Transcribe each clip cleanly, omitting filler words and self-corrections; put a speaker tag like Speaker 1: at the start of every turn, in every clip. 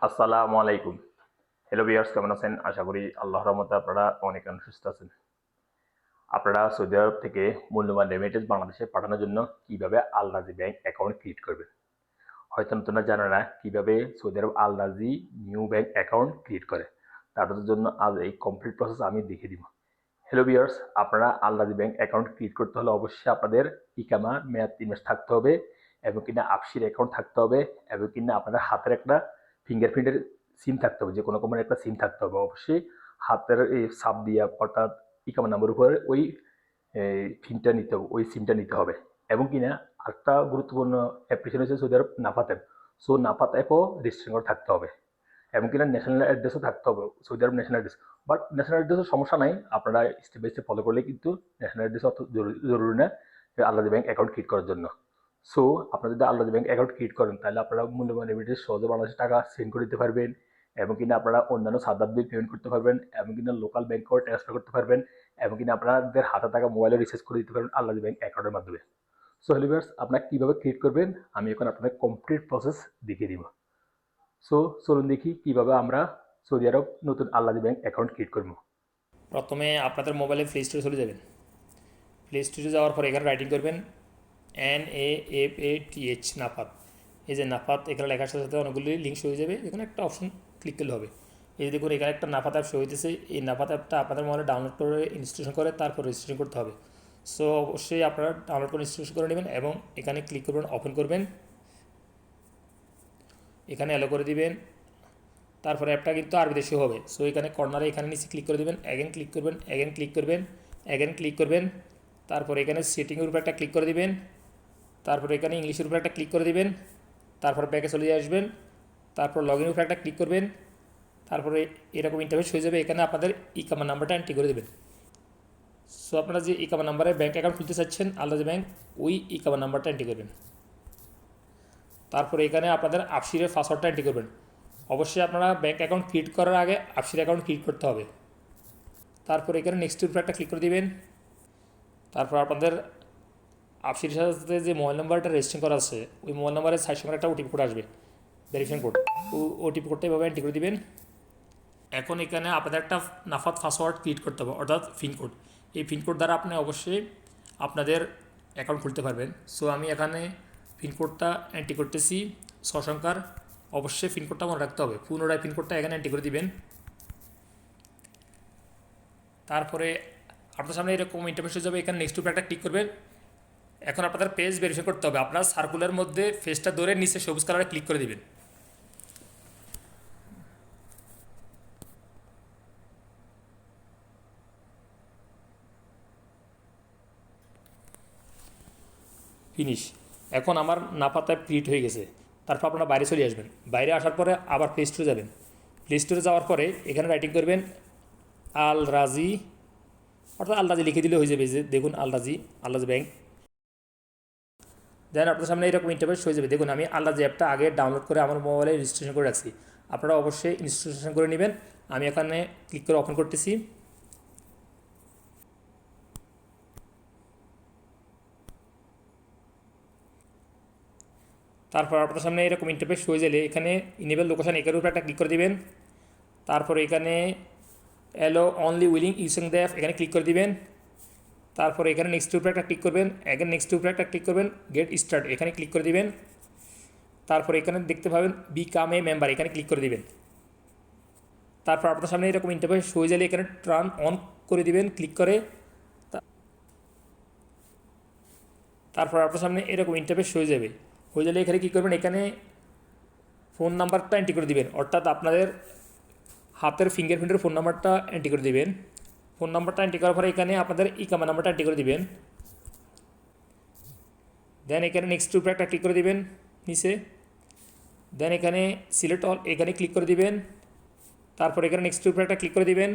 Speaker 1: আসসালামু আলাইকুম। Hello viewers, কেমন আছেন? আশা করি আল্লাহর রহমতে আপনারা অনেক সুস্থ আছেন। আপনারা সৌদি আরব থেকে মূল্যবান রেমিটেন্স বাংলাদেশে পাঠানোর জন্য কিভাবে আল রাজি ব্যাংক অ্যাকাউন্ট ক্রিয়েট করবেন, হয়তো নতুনরা জানে না কিভাবে সৌদি আরব আল রাজি নিউ ব্যাংক অ্যাকাউন্ট ক্রিয়েট করে। তাদের জন্য আজ এই কমপ্লিট প্রসেস আমি দেখিয়ে দিব। হ্যালো ভিউয়ার্স, আপনারা আল রাজি ব্যাংক অ্যাকাউন্ট ক্রিয়েট করতে হলে অবশ্যই আপনাদের ইকামা মেয়াদ 3 মাস থাকতে হবে, এবং কিনা আফসির অ্যাকাউন্ট থাকতে হবে, এবং কিনা আপনাদের হাতের একটা ফিঙ্গারপ্রিন্টের সিম থাকতে হবে, যে কোনো কোম্পানির একটা সিম থাকতে হবে। অবশ্যই হাতের এই ছাপ দিয়ে, অর্থাৎ ইকামা নাম্বার উপরে ওই পিনটা নিতে হবে, ওই সিমটা নিতে হবে। এবং কিনা আরেকটা গুরুত্বপূর্ণ অ্যাপ্লিকেশন হচ্ছে Saudi Arab Nafath app. So Nafath অ্যাপও রেজিস্ট্রেশন করা থাকতে হবে, এবং কিনা ন্যাশনাল অ্যাড্রেসও থাকতে হবে, Saudi Arab national address. But national অ্যাড্রেসের সমস্যা নাই, আপনারা স্টেপ বাই স্টেপ ফলো করলে কিন্তু ন্যাশনাল অ্যাড্রেস অত জরুরি না আল্লাদি ব্যাংক অ্যাকাউন্ট ক্রিয়েট করার জন্য। সো আপনারা যদি আল্লাদি ব্যাংক অ্যাকাউন্ট ক্রিয়েট করেন, তাহলে আপনারা মূল্যবান রেমিটেন্স সহজে বাংলাদেশে টাকা সেন্ড করে দিতে পারবেন, এবং কিনা আপনারা অন্যান্য সাদাত বিল পেমেন্ট করতে পারবেন, এবং কিনা লোকাল ব্যাংকেও ট্রান্সফার করতে পারবেন, এবং কিনা আপনাদের হাতে টাকা মোবাইলে রিচার্জ করে দিতে পারবেন আল্লাদি ব্যাংক অ্যাকাউন্টের মাধ্যমে। সো হ্যালো ভিউয়ার্স, আপনারা কীভাবে ক্রিয়েট করবেন আমি এখন আপনাদের কমপ্লিট প্রসেস দেখিয়ে দিব। সো চলুন দেখি কিভাবে আমরা সৌদি আরব নতুন আল্লাদি ব্যাংক অ্যাকাউন্ট ক্রিয়েট করব।
Speaker 2: প্রথমে আপনাদের মোবাইলে প্লে স্টোরে চলে যাবেন। প্লে স্টোরে যাওয়ার পর এখানে রাইটিং করবেন NAFATH, নাফাত। এই যে নাফাত এখানে লেখার সাথে সাথে অনেকগুলি লিঙ্ক শো হয়ে যাবে, এখানে একটা অপশন ক্লিক করলে হবে। এই যে দেখুন এখানে একটা নাফাত অ্যাপ শো হইতেছে। এই নাফাত অ্যাপটা আপনাদের মোবাইলে ডাউনলোড করে ইনস্টলেশন করে তারপর রেজিস্ট্রেশন করতে হবে। সো অবশ্যই আপনারা ডাউনলোড করে ইনস্টলেশন করে নেবেন এবং এখানে ক্লিক করবেন, ওপেন করবেন, এখানে অ্যালো করে দিবেন। তারপরে অ্যাপটা কিন্তু আরবি দেশে হবে। সো এখানে কর্নারে এখানে নিচে ক্লিক করে দেবেন, অ্যাগেন ক্লিক করবেন, অ্যাগেন ক্লিক করবেন, অ্যাগেন ক্লিক করবেন। তারপর এখানে সেটিংয়ের উপর একটা ক্লিক করে দিবেন, তারপর এখানে ইংলিশের উপর একটা ক্লিক করে দিবেন, তারপর ব্যাকে চলে আসবেন, তারপর লগ ইনের উপর একটা ক্লিক করবেন। তারপরে এরকম ইন্টারফেস হয়ে যাবে, এখানে আপনাদের ইকামা নাম্বারটা এন্ট্রি করে দেবেন। সো আপনারা যে ইকামা নাম্বারে ব্যাঙ্ক অ্যাকাউন্ট খুলতে চাচ্ছেন আল্লাদি ব্যাংক, ওই ইকামা নাম্বারটা এন্ট্রি করবেন। তারপরে এখানে আপনাদের আফসিরের পাসওয়ার্ডটা এন্ট্রি করবেন। অবশ্যই আপনারা ব্যাঙ্ক অ্যাকাউন্ট ক্রিয়েট করার আগে আফসির অ্যাকাউন্ট ক্রিয়েট করতে হবে। তারপর এখানে নেক্সটের উপর একটা ক্লিক করে দিবেন। তারপর আপনাদের আফসির সাথে যে মোবাইল নাম্বারটা রেজিস্ট্রেশন করা আছে, ওই মোবাইল নাম্বারের 6 সংখ্যার একটা ওটিপি কোড আসবে, ভেরিফিকেশন কোড। ওটিপি কোডটা এভাবে এন্ট্রি করে দিবেন। এখন এখানে আপনাদের একটা নাফাত পাসওয়ার্ড ক্রিয়েট করতে হবে, অর্থাৎ পিনকোড। এই পিনকোড দ্বারা আপনি অবশ্যই আপনাদের অ্যাকাউন্ট খুলতে পারবেন। সো আমি এখানে পিনকোডটা এন্ট্রি করতেছি 6 সংখ্যার। অবশ্যই পিনকোডটা মনে রাখতে হবে। পুনরায় পিনকোডটা এখানে এন্ট্রি করে দিবেন। তারপরে আপনার সামনে এরকম ইন্টারফেস হয়ে যাবে, এখানে নেক্সট উপরে একটা ক্লিক করবেন। এখন আপনাদের পেজ ভেরিফাই করতে হবে। আপনার সার্কুলার মধ্যে পেজটা ধরে নিচে সবুজ কালারে ক্লিক করে দিবেন। ফিনিশ। এখন আমার নাফাতায় প্রিন্ট হয়ে গেছে। তারপর আপনারা বাইরে চলে আসবেন। বাইরে আসার পরে আবার প্লে স্টোরে যাবেন। প্লে স্টোরে যাওয়ার পরে এখানে রাইটিং করবেন আল রাজি, অর্থাৎ আল রাজি লিখে দিলে হয়ে যাবে। যে দেখুন আল রাজি ব্যাংক। দেন আপনার সামনে এরকম ইন্টারফেস হয়ে যাবে। দেখুন আমি আল রাজি অ্যাপটা আগে ডাউনলোড করে আমার মোবাইলে রেজিস্ট্রেশন করে রাখছি। আপনারা অবশ্যই ইনস্টলেশন করে নেবেন। আমি এখানে ক্লিক করে ওপেন করতেছি। তারপর আপনার সামনে এরকম ইন্টারফেস হয়ে গেলে এখানে ইনেবল লোকেশন একের উপরে একটা ক্লিক করে দিবেন। তারপর এখানে allow only willing using the app এখানে ক্লিক করে দিবেন। তারপর এখানে নেক্সট উপরে একটা ক্লিক করবেন, এখানে নেক্সট উপরে একটা ক্লিক করবেন, গেট স্টার্ট এখানে ক্লিক করে দিবেন। তারপর এখানে দেখতে পাবেন বিকাম এ মেম্বার এখানে ক্লিক করে দিবেন। তারপর আপনার সামনে এরকম ইন্টারফেস হয়ে গেলে এখানে টার্ন অন করে দিবেন ক্লিক করে। তারপর আপনার সামনে এরকম ইন্টারফেস হয়ে যাবে। হয়ে গেলে এখানে কী করবেন, এখানে ফোন নাম্বারটা এন্ট্রি করে দিবেন, অর্থাৎ আপনাদের হাতের ফিঙ্গারপ্রিন্টের ফোন নাম্বারটা এন্ট্রি করে দিবেন। ফোন নাম্বারটা এন্ট্রি করার পরে এখানে আপনাদের ইকামা নাম্বারটা এন্ট্রি করে দিবেন। দেন এখানে নেক্সট উপরে একটা ক্লিক করে দিবেন নিচে। দেন এখানে সিলেক্ট অল এখানে ক্লিক করে দিবেন। তারপর এখানে নেক্সট উপরে একটা ক্লিক করে দিবেন।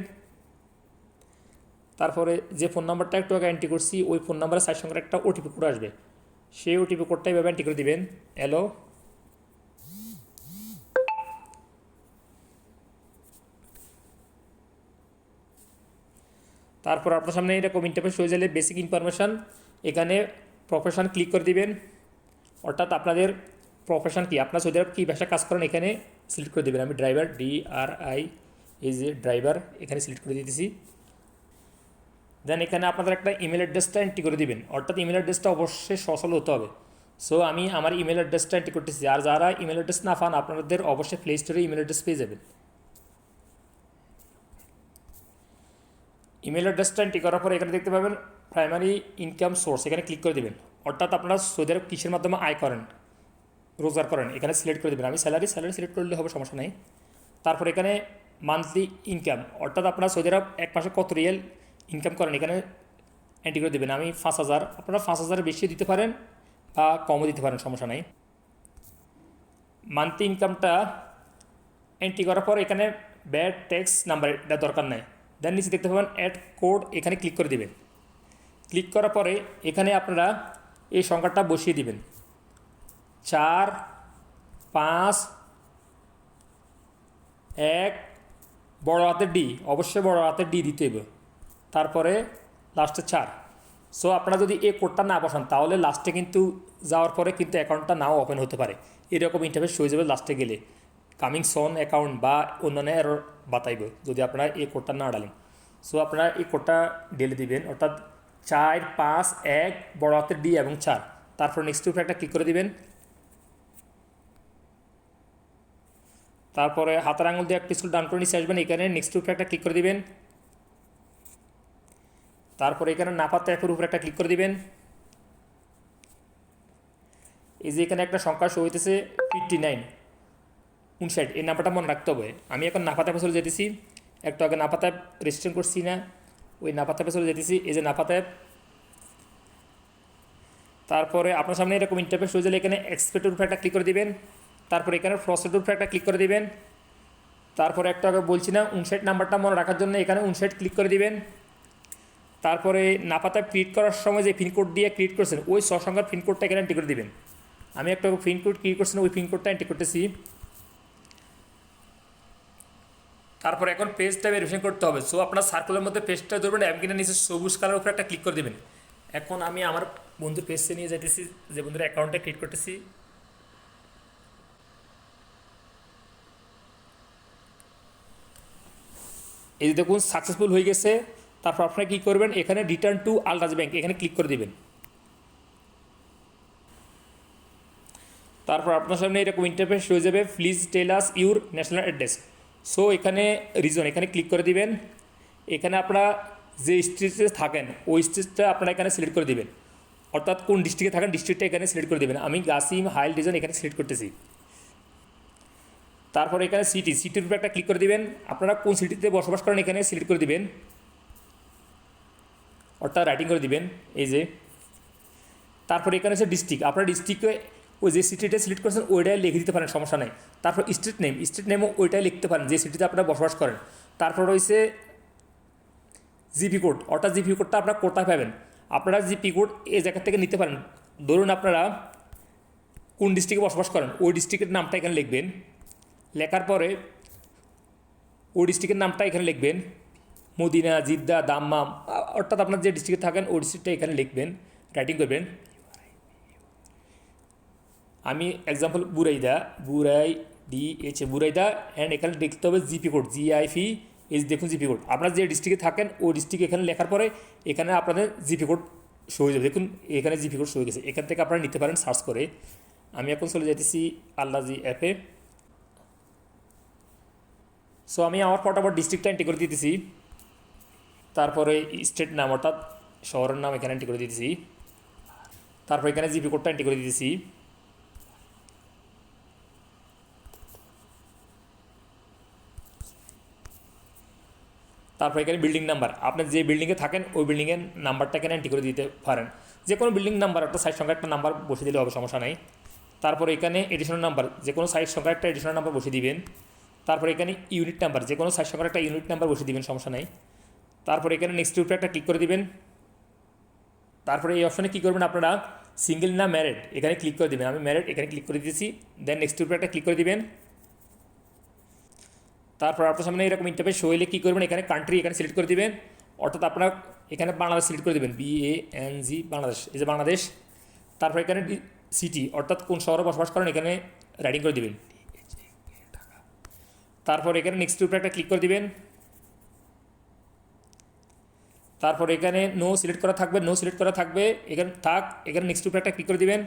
Speaker 2: তারপরে যে ফোন নাম্বারটা একটু আগে এন্ট্রি করছি ওই ফোন নাম্বারের 6 সংখ্যার একটা ওটিপি কোড আসবে, সেই ওটিপি কোডটা এভাবে এন্ট্রি করে দিবেন। হ্যালো। তারপর আপনার সামনে এরকম ইন্টারফেস হয়ে গেলে বেসিক ইনফরমেশান এখানে প্রফেশন ক্লিক করে দিবেন, অর্থাৎ আপনাদের প্রফেশন কি, আপনার সৌদি আরব কী ভাষা কাজ করেন এখানে সিলেক্ট করে দেবেন। আমি ড্রাইভার DRI এই যে ড্রাইভার এখানে সিলেক্ট করে দিতেছি। দেন এখানে আপনাদের একটা ইমেল অ্যাড্রেসটা এন্ট্রি করে দিবেন, অর্থাৎ ইমেল অ্যাড্রেসটা অবশ্যই সচল হতে হবে। সো আমি আমার ইমেল অ্যাড্রেসটা এন্ট্রি করতেছি। আর যারা ইমেল অ্যাড্রেস না পান আপনাদের অবশ্যই প্লে স্টোরে ইমেল অ্যাড্রেস পেয়ে যাবেন। ইমেল অ্যাড্রেসটা এন্ট্রি করার পরে এখানে দেখতে পাবেন প্রাইমারি ইনকাম সোর্স, এখানে ক্লিক করে দেবেন। অর্থাৎ আপনারা সৌদি আরব কিসের মাধ্যমে আয় করেন, রোজগার করেন, এখানে সিলেক্ট করে দেবেন। আমি স্যালারি সিলেক্ট করলে হবে, সমস্যা নেই। তারপর এখানে মান্থলি ইনকাম, অর্থাৎ আপনারা সৌদি আরব এক মাসে কত রিয়েল ইনকাম করেন এখানে এন্ট্রি করে দেবেন। আমি 5,000, আপনারা 5,000 বেশি দিতে পারেন বা কমও দিতে পারেন, সমস্যা নাই। মান্থলি ইনকামটা এন্ট্রি করার পর এখানে ব্যাড ট্যাক্স নাম্বার এটা দরকার নাই। দেন নিচে দেখতে পাবেন অ্যাড কোড, এখানে ক্লিক করে দেবেন। ক্লিক করার পরে এখানে আপনারা এই সংখ্যাটা বসিয়ে দিবেন, 451 বড় হাতের ডি, অবশ্যই বড় হাতের ডি দিতে হবে, তারপরে লাস্টে 4। সো আপনারা যদি এই কোডটা না বসান তাহলে লাস্টে কিন্তু যাওয়ার পরে কিন্তু অ্যাকাউন্টটা নাও ওপেন হতে পারে, এরকম ইন্টারফেস হয়ে যাবে লাস্টে গেলে। কামিং সন অ্যাকাউন্ট বা অন্যান্য এরর বাতাইবে যদি আপনারা এই কোডটা না ডালেন। সো আপনারা এই কোডটা ঢেলে দিবেন, অর্থাৎ 451 বড় হাতের ডি এবং 4, তারপর নেক্সট উপরে একটা ক্লিক করে দিবেন। তারপরে হাতের আঙুল দিয়ে একটা স্কুল ডান করে নিচে আসবেন, এখানে নেক্সট উপরে একটা ক্লিক করে দিবেন। তারপরে এখানে নাপাতা অ্যাপের উপরে একটা ক্লিক করে দিবেন। এই যে এখানে একটা সংখ্যা শো হইতেছে 59, এই নাম্বারটা মনে রাখতে হবে। আমি এখন নাপাতা অ্যাপে চলে যেতেছি, একটু আগে নাপাতা অ্যাপ রেজিস্ট্রেশন করছি না, ওই নাপাতা অ্যাপে চলে যেতেছি। এই যে নাপাতা অ্যাপ, তারপরে আপনার সামনে এরকম ইন্টারফেস হয়ে গেলে এখানে এক্সপেক্টের উপরে একটা ক্লিক করে দিবেন। তারপরে এখানে প্রসেসের উপরে একটা ক্লিক করে দিবেন। তারপরে একটা আগে বলছি না 59 নাম্বারটা মনে রাখার জন্য এখানে 59 ক্লিক করে দিবেন। তারপরে নাপাতা ক্রিয়েট করার সময় যে পিনকোড দিয়ে ক্রিয়েট করছেন ওই সংখ্যার পিনকোডটা এখানে এন্ট্রি করে দিবেন। আমি একটা পিনকোড ক্রিয়েট করছেন, ওই পিনকোডটা এন্ট্রি করতেছি। তারপরে এখন পেজটা ভেরিফিকেশন করতে হবে। সো আপনার সার্কেলের মধ্যে পেজটা ধরবেন, এমকিনা নিচে সবুজ কালার উপরে একটা ক্লিক করে দেবেন। এখন আমি আমার বন্ধুর পেজে নিয়ে যাইতেছি, যে বন্ধুর অ্যাকাউন্টে ক্রিয়েট করতেছি। এই যে দেখুন সাকসেসফুল হয়ে গেছে। তারপর আপনারা কী করবেন, এখানে রিটার্ন টু আলরাজি ব্যাংক এখানে ক্লিক করে দেবেন। তারপর আপনার সামনে এরকম ইন্টারফেস হয়ে যাবে, please tell us your national address. So এখানে রিজন এখানে ক্লিক করে দিবেন। এখানে আপনারা যে স্ট্রিটে থাকেন ওই স্ট্রিটটা আপনারা এখানে সিলেক্ট করে দিবেন, অর্থাৎ কোন ডিস্ট্রিক্টে থাকেন ডিস্ট্রিক্টটা এখানে সিলেক্ট করে দেবেন। আমি গাসিম হাইল রিজন এখানে সিলেক্ট করতেছি। তারপর এখানে সিটির উপরে একটা ক্লিক করে দিবেন। আপনারা কোন সিটিতে বসবাস করেন এখানে সিলেক্ট করে দিবেন, অর্থাৎ রাইটিং করে দিবেন এই যে। তারপর এখানে হচ্ছে ডিস্ট্রিক্ট, আপনারা ডিস্ট্রিক্টে ওই যে সিটিটা সিলেক্ট করেছেন ওইটাই লিখে দিতে পারেন, সমস্যা নেই। তারপর স্ট্রিট নেমও ওইটাই লিখতে পারেন যে সিটিতে আপনারা বসবাস করেন। তারপর রয়েছে জিপি কোড, অর্থাৎ জিপি কোডটা আপনারা কোথায় পাবেন, আপনারা জিপি কোড এই জায়গা থেকে নিতে পারেন। ধরুন আপনারা কোন ডিস্ট্রিক্টে বসবাস করেন ওই ডিস্ট্রিক্টের নামটা এখানে লিখবেন। লেখার পরে ওই ডিস্ট্রিক্টের নামটা এখানে লিখবেন, মদিনা, জিদ্দা, দাম্মাম, অর্থাৎ আপনার যে ডিস্ট্রিক্টে থাকেন ওই ডিস্ট্রিক্টটা এখানে লিখবেন, রাইটিং করবেন। আমি এক্সাম্পল বুরাইদা অ্যান্ড এখানে লিখতে হবে জিপি কোড GIP। এই দেখুন জিপি কোড, আপনারা যে ডিস্ট্রিক্টে থাকেন ওই ডিস্ট্রিক্ট এখানে লেখার পরে এখানে আপনাদের জিপি কোড শো হয়ে যাবে। দেখুন এখানে জিপি কোড শো হয়ে গেছে, এখান থেকে আপনারা নিতে পারেন সার্চ করে। আমি এখন চলে যেতেছি আলরাজি অ্যাপে। সো আমি আমার ফটাফট ডিস্ট্রিক্টটা এন্ট্রি করে দিতেছি। তারপরে স্টেট নাম অর্থাৎ শহরের নাম এখানে এন্ট্রি করে দিতেছি। তারপর এখানে জিপি কোডটা এন্ট্রি করে দিতেছি। তারপর এখানে বিল্ডিং নাম্বার, আপনি যে বিল্ডিংয়ে থাকেন ওই বিল্ডিংয়ের নাম্বারটা এখানে এন্ট্রি করে দিতে পারেন। যে কোনো বিল্ডিং নাম্বার একটা সাইট সংখ্যা একটা নাম্বার বসে দিলে হবে, সমস্যা নাই। তারপর এখানে এডিশনাল নাম্বার, যে কোনো সাইট সংখ্যা একটা এডিশনাল নাম্বার বসে দিবেন। তারপর এখানে ইউনিট নাম্বার, যে কোনো সাইট সংখ্যার একটা ইউনিট নাম্বার বসে দিবেন, সমস্যা নাই। তারপর এখানে নেক্সট উপরে একটা ক্লিক করে দিবেন। তারপরে এই অপশানে কী করবেন, আপনারা সিঙ্গেল না ম্যারেড এখানে ক্লিক করে দেবেন। আমি ম্যারেড এখানে ক্লিক করে দিয়েছি। দেন নেক্সট উপরে একটা ক্লিক করে দিবেন। তারপর আপনার সামনে এরকম ইন্টারফেস শো হলে কী করবেন, এখানে কান্ট্রি এখানে সিলেক্ট করে দিবেন, অর্থাৎ আপনারা এখানে বাংলাদেশ সিলেক্ট করে দেবেন, BANG বাংলাদেশ, এই যে বাংলাদেশ। তারপর এখানে সিটি অর্থাৎ কোন শহরে বসবাস করেন এখানে রাইটিং করে দেবেন। তারপর এখানে নেক্সট উপরে একটা ক্লিক করে দিবেন। তারপর এখানে নো সিলেক্ট করা থাকবে, নো সিলেক্ট করা থাকবে, এখানে থাক, এখানে নেক্সট উপরে একটা ক্লিক করে দিবেন।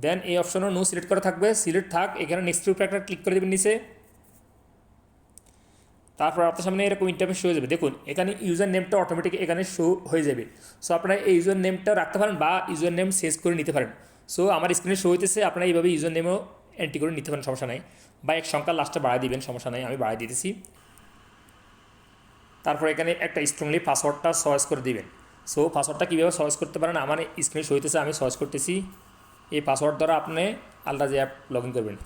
Speaker 2: দেন এই অপশনও নো সিলেক্ট করা থাকবে, সিলেক্ট থাক, এখানে নেক্সট উপরে একটা ক্লিক করে দেবেন নিচে। তারপর আপনার সামনে এরকম ইন্টারফেস শো হয়ে যাবে। দেখুন এখানে ইউজার নেমটা অটোমেটিক এখানে শো হয়ে যাবে। সো আপনারা এই ইউজার নেমটা রাখতে পারেন বা ইউজার নেম চেঞ্জ করে নিতে পারেন। সো আমার স্ক্রিনে শো হইতেছে, আপনারা এইভাবে ইউজার নেমও এন্ট্রি করে নিতে পারেন, সমস্যা নাই, বা এক সংখ্যা লাস্টে বাড়াই দিবেন, সমস্যা নাই, আমি বাড়াই দিতেছি। তারপর এখানে একটা স্ট্রংলি পাসওয়ার্ডটা চয়েস করে দিবেন। সো পাসওয়ার্ডটা কীভাবে চয়েস করতে পারেন, আমার স্ক্রিনে শো হইতেছে, আমি চয়েস করতেছি। এই পাসওয়ার্ড দ্বারা আপনি আলরাজি অ্যাপ লগ ইন করবেন।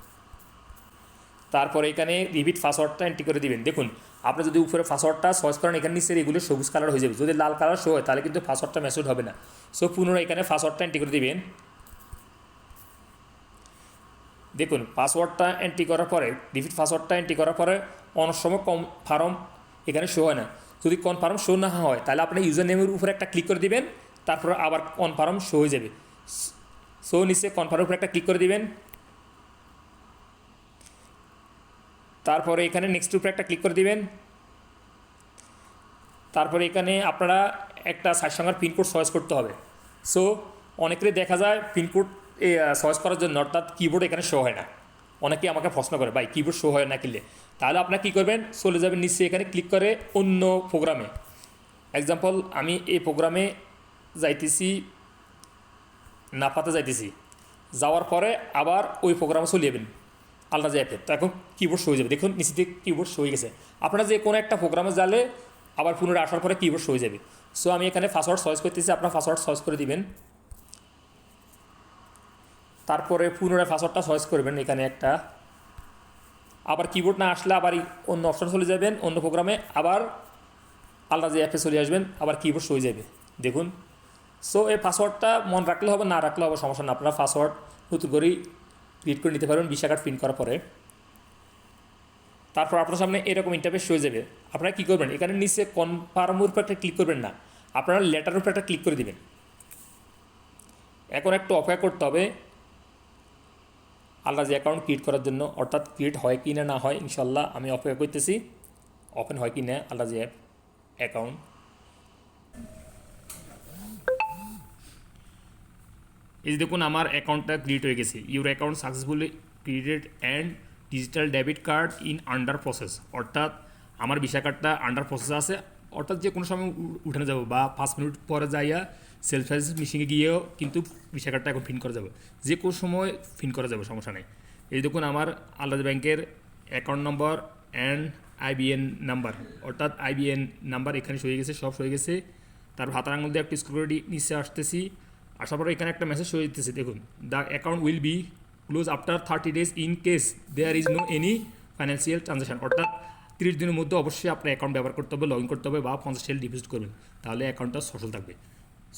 Speaker 2: তারপরে এখানে রিপিট পাসওয়ার্ডটা এন্ট্রি করে দিবেন। দেখুন আপনি যদি উপরে পাসওয়ার্ডটা চয়েস করেন, এখানে নিচে এগুলো সবুজ কালার হয়ে যাবে, যদি লাল কালার শো হয় তাহলে কিন্তু পাসওয়ার্ডটা মেসেজ হবে না। সো পুনরায় এখানে পাসওয়ার্ডটা এন্ট্রি করে দিবেন। দেখুন পাসওয়ার্ডটা এন্ট্রি করার পরে, রিপিট পাসওয়ার্ডটা এন্ট্রি করার পরে অনেক সময় কনফার্ম এখানে শো হয় না। যদি কনফার্ম শো না হয় তাহলে আপনি ইউজার নেমের উপরে একটা ক্লিক করে দিবেন, তারপর আবার কনফার্ম শো হয়ে যাবে। সো নিচে কনফার্মের উপরে একটা ক্লিক করে দিবেন। তারপরে এখানে নেক্সট উপরে একটা ক্লিক করে দিবেন। তারপরে এখানে আপনারা একটা 4 সংখ্যার পিনকোড চয়েস করতে হবে। সো অনেকেরই দেখা যায় পিনকোড চয়েস করার জন্য, অর্থাৎ কিবোর্ড এখানে শো হয় না। অনেকেই আমাকে প্রশ্ন করে ভাই কিবোর্ড শো হয় না কিনলে, তাহলে আপনারা কী করবেন, চলে যাবেন নিচে, এখানে ক্লিক করে অন্য প্রোগ্রামে। এক্সাম্পল আমি এই প্রোগ্রামে যাইতেছি, নাপাতে যাইতেছি, যাওয়ার পরে আবার ওই প্রোগ্রামে চলে যাবেন আলরাজি অ্যাপে। তো এখন কিবোর্ড শো হয়ে যাবে, দেখুন নিচে থেকে কিবোর্ড শো হয়ে গেছে। আপনারা যে কোনো একটা প্রোগ্রামে যালে আবার পুনরায় আসার পরে কিবোর্ড শো হয়ে যাবে। সো আমি এখানে পাসওয়ার্ড চয়েস করতেছি, আপনার পাসওয়ার্ড চয়েস করে দিবেন। তারপরে পুনরায় পাসওয়ার্ডটা চয়েস করবেন এখানে একটা, আবার কিবোর্ড না আসলে আবার অন্য অপশন চলে যাবেন, অন্য প্রোগ্রামে আবার আলরাজি অ্যাপে চলে আসবেন, আবার কিবোর্ড শো হয়ে যাবে, দেখুন। সো এই পাসওয়ার্ডটা মনে রাখলে হবে, না রাখলে হবে, সমস্যা না, আপনারা পাসওয়ার্ড নতুন করেই ক্রিয়েট করে নিতে পারবেন ভিসা কার্ড প্রিন্ট করার পরে। তারপর আপনার সামনে এরকম ইন্টারফেস হয়ে যাবে। আপনারা কী করবেন, এখানে নিচে কনফার্মের উপর একটা ক্লিক করবেন না, আপনারা লেটারের উপর একটা ক্লিক করে দেবেন। এখন একটু অপেক্ষা করতে হবে আলরাজি অ্যাকাউন্ট ক্রিয়েট করার জন্য, অর্থাৎ ক্রিয়েট হয় কি না হয়, ইনশাল্লাহ আমি অপেক্ষা করতেছি ওপেন হয় কি না আলরাজি অ্যাপ অ্যাকাউন্ট। এই যে দেখুন আমার অ্যাকাউন্টটা ক্রিয়েট হয়ে গেছে, your account successfully created and digital debit card in under process, অর্থাৎ আমার ভিসা কার্ডটা আন্ডার প্রসেস আছে, অর্থাৎ যে কোনো সময় উঠানো যাবো, বা 5 মিনিট পরে যাইয়া সেলফ সার্ভিস মেশিনে গিয়েও কিন্তু ভিসা কার্ডটা এখন প্রিন্ট করা যাবে, যে কোনো সময় প্রিন্ট করা যাবে, সমস্যা নেই। এই দেখুন আমার আলরাজি ব্যাংকের account number and IBN number, অর্থাৎ আইবিএন নাম্বার এখানে হয়ে গেছে, সব হয়ে গেছে। তারপর হাতার আঙুল দিয়ে একটু স্ক্রল করে নিচে আসতেছি, আসার পরে এখানে একটা মেসেজ হয়ে যেতেছে, দেখুন the account will be close after 30 days in case there is no any financial transaction, অর্থাৎ 30 দিনের মধ্যে অবশ্যই আপনার অ্যাকাউন্ট ব্যবহার করতে হবে, লগ ইন করতে হবে বা ফাইন্যান্সিয়াল ডিপোজিট করবেন, তাহলে অ্যাকাউন্টটা সচল থাকবে।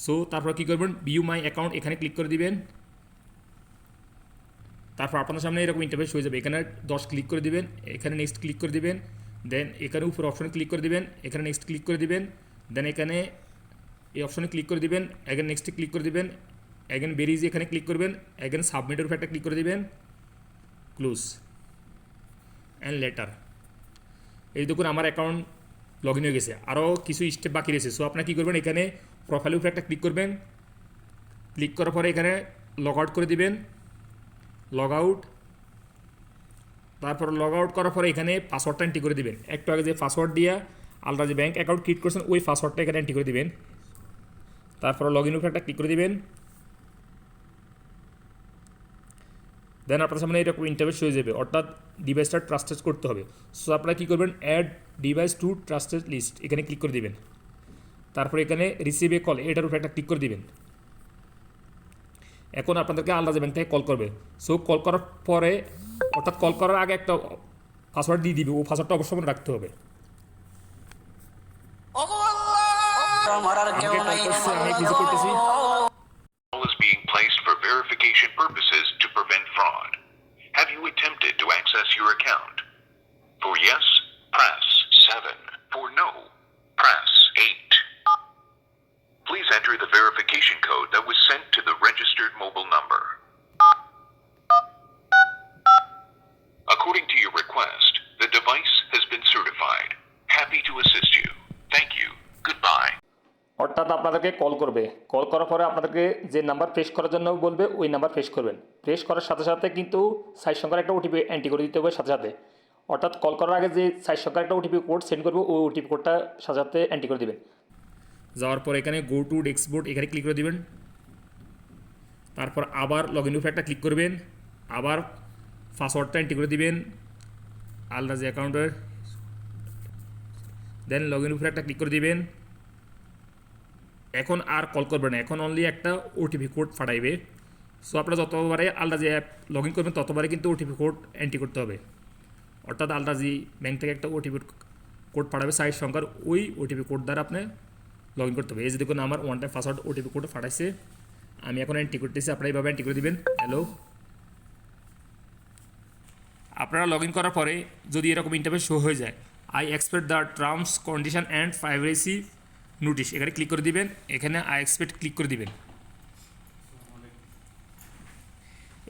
Speaker 2: সো তারপর কী করবেন, ভিউ মাই অ্যাকাউন্ট এখানে ক্লিক করে দিবেন। তারপর আপনার সামনে এরকম ইন্টারফেস হয়ে যাবে, এখানে 10 ক্লিক করে দিবেন, এখানে নেক্সট ক্লিক করে দিবেন, দেন এখানে উপর অপশনে ক্লিক করে দিবেন, এখানে নেক্সট ক্লিক করে দিবেন, দেন এখানে এই অপশনে ক্লিক করে দিবেন, এখানে নেক্সটে ক্লিক করে দিবেন, এগেন বেরিজ এখানে ক্লিক করবেন, এগেন সাবমিটের উপর একটা ক্লিক করে দিবেন, ক্লোজ অ্যান্ড লেটার। এই দেখুন আমার অ্যাকাউন্ট লগ ইন হয়ে গেছে, আরও কিছু স্টেপ বাকি রয়েছে। সো আপনারা কী করবেন, এখানে প্রোফাইলের উপরে একটা ক্লিক করবেন, ক্লিক করার পরে এখানে লগ আউট করে দিবেন, লগ আউট। তারপর লগ আউট করার পরে এখানে পাসওয়ার্ডটা এন্ট্রি করে দিবেন, একটু আগে যে পাসওয়ার্ড দিয়ে আলরাজি ব্যাংক অ্যাকাউন্ট ক্রিয়েট করছেন ওই পাসওয়ার্ডটা এখানে এন্ট্রি করে দিবেন। তারপর লগ ইন উপরে একটা ক্লিক করে দিবেন, দেন আপনার সামনে এরকম ইন্টারফেস হয়ে যাবে, অর্থাৎ ডিভাইসটা ট্রাস্টেড করতে হবে। সো আপনারা কী করবেন, add device to trusted list এখানে ক্লিক করে দিবেন। তারপর এখানে রিসিভ এ কল এটার উপরে একটা ক্লিক করে দিবেন। এখন আপনাদেরকে আলরাজি ব্যাংক থেকে কল করবে। সো কল করার পরে, অর্থাৎ কল করার আগে একটা পাসওয়ার্ড দিয়ে দিবে, ও পাসওয়ার্ডটা অবশ্যই মনে রাখতে হবে। আমাকে কল করছে, আমি কিছু করতেছি।
Speaker 3: Is being placed for verification purposes to prevent fraud. Have you attempted to access your account? For yes, press 7. For no, press 8. Please enter the verification code that was sent to the registered mobile number. According to your request, the device
Speaker 2: অর্থাৎ আপনাদেরকে call করবে, call করার পরে আপনাদেরকে যে number press করার জন্য বলবে ওই নাম্বার প্রেস করবেন। প্রেস করার সাথে সাথে কিন্তু 4 সংখ্যার একটা ওটিপি এন্ট্রি করে দিতে হবে সাথে সাথে। অর্থাৎ কল করার আগে যে 4 সংখ্যার একটা ওটিপি কোড সেন্ড করবে ওই ওটিপি কোডটা সাথে সাথে এন্ট্রি করে দেবেন। যাওয়ার পর এখানে গো টু ডেস্কবোর্ড এখানে ক্লিক করে দেবেন। তারপর আবার লগ ইন উপরে একটা ক্লিক করবেন, আবার পাসওয়ার্ডটা এন্ট্রি করে দিবেন আলরাজি অ্যাকাউন্টের, দেন লগ ইন উপরে একটা ক্লিক করে দিবেন। এখন আর কল করবে না, এখন অনলি একটা ওটিপি কোড পাঠাইবে। সো আপনারা যতবারে আলরাজি অ্যাপ লগ ইন করবেন ততবারে কিন্তু ওটিপি কোড এন্ট্রি করতে হবে। অর্থাৎ আলরাজি ব্যাংক থেকে একটা ওটিপি কোড পাঠাবে 4 সংখ্যার, ওই ওটিপি কোড দ্বারা আপনি লগ ইন করতে হবে। এই যে দেখুন আমার one time password OTP code পাঠাইছে, আমি এখন এন্ট্রি করতেছি, আপনারা এইভাবে এন্ট্রি করে দিবেন। হ্যালো, আপনারা লগ ইন করার পরে যদি এরকম ইন্টারফেস শো হয়ে যায়, I expect the terms condition and privacy notice, এখানে ক্লিক করে দিবেন। এখানে আই এক্সপেক্ট ক্লিক করে দিবেন।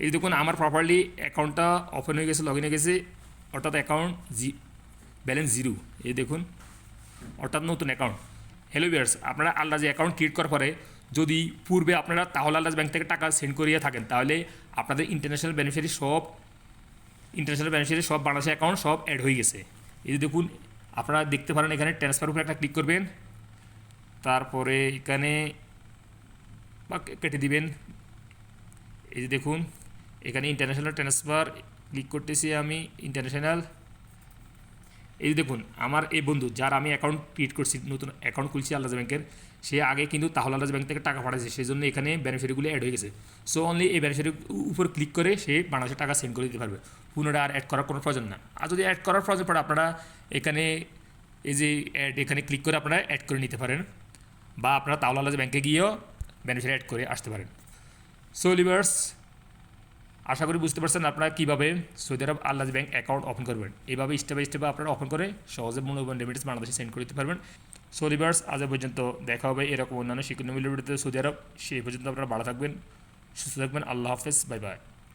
Speaker 2: এই দেখুন আমার প্রপারলি অ্যাকাউন্টটা ওপেন হয়ে গেছে, লগ ইন হয়ে গেছে, অর্থাৎ অ্যাকাউন্ট ব্যালেন্স 0, এই দেখুন, অর্থাৎ নতুন অ্যাকাউন্ট। হ্যালো ভিউয়ার্স, আপনারা আলরাজি অ্যাকাউন্ট ক্রিয়েট করার পরে যদি পূর্বে আপনারা তাহলে আলরাজি ব্যাংক থেকে টাকা সেন্ড করিয়ে থাকেন, তাহলে আপনাদের ইন্টারন্যাশনাল বেনিফিশিয়ারি সব বাংলাদেশের অ্যাকাউন্ট সব অ্যাড হয়ে গেছে। এই যে দেখুন আপনারা দেখতে পারেন, এখানে ট্রান্সফার উপরে একটা ক্লিক করবেন, তারপরে এখানে কেটে দিবেন। এই যে দেখুন এখানে ইন্টারন্যাশনাল ট্রান্সফার ক্লিক করতেছি আমি, ইন্টারন্যাশনাল। এই যে দেখুন আমার এই বন্ধু যার আমি অ্যাকাউন্ট ক্রিয়েট করছি, নতুন অ্যাকাউন্ট খুলছি আলরাজি ব্যাংকের, সে আগে কিন্তু তাহলে আলরাজি ব্যাংক থেকে টাকা পাঠাইছে, সেই জন্য এখানে বেনিফিশিয়ারিগুলো অ্যাড হয়ে গেছে। সো অনলি এই বেনিফিশিয়ারির উপর ক্লিক করে সে বাংলাদেশে টাকা সেন্ড করে দিতে পারবে, পুনরায় আর অ্যাড করার কোনো প্রয়োজন না। আর যদি অ্যাড করার প্রয়োজন পড়ে আপনারা এখানে এই যে অ্যাড এখানে ক্লিক করে আপনারা অ্যাড করে নিতে পারেন, বা আপনারা তাহলে আলরাজি ব্যাংকে গিয়েও বেনিফিশিয়ারি অ্যাড করে আসতে পারেন। সো লিভার্স, আশা করি বুঝতে পারছেন আপনারা কীভাবে সৌদি আরব আলরাজি ব্যাংক অ্যাকাউন্ট ওপেন করবেন। এইভাবে স্টেপ বাই স্টেপে আপনারা ওপেন করে সহজে মূল্যবান রেমিটেন্স বাংলাদেশে সেন্ড করে দিতে পারবেন। সো লিভার্স, আজ পর্যন্ত দেখা হবে এরকম অন্যান্য শিক্ষণীয় ভিডিওতে সৌদি আরব। সেই পর্যন্ত আপনারা ভালো থাকবেন, সুস্থ থাকবেন। আল্লাহ হাফেজ, বাই বাই।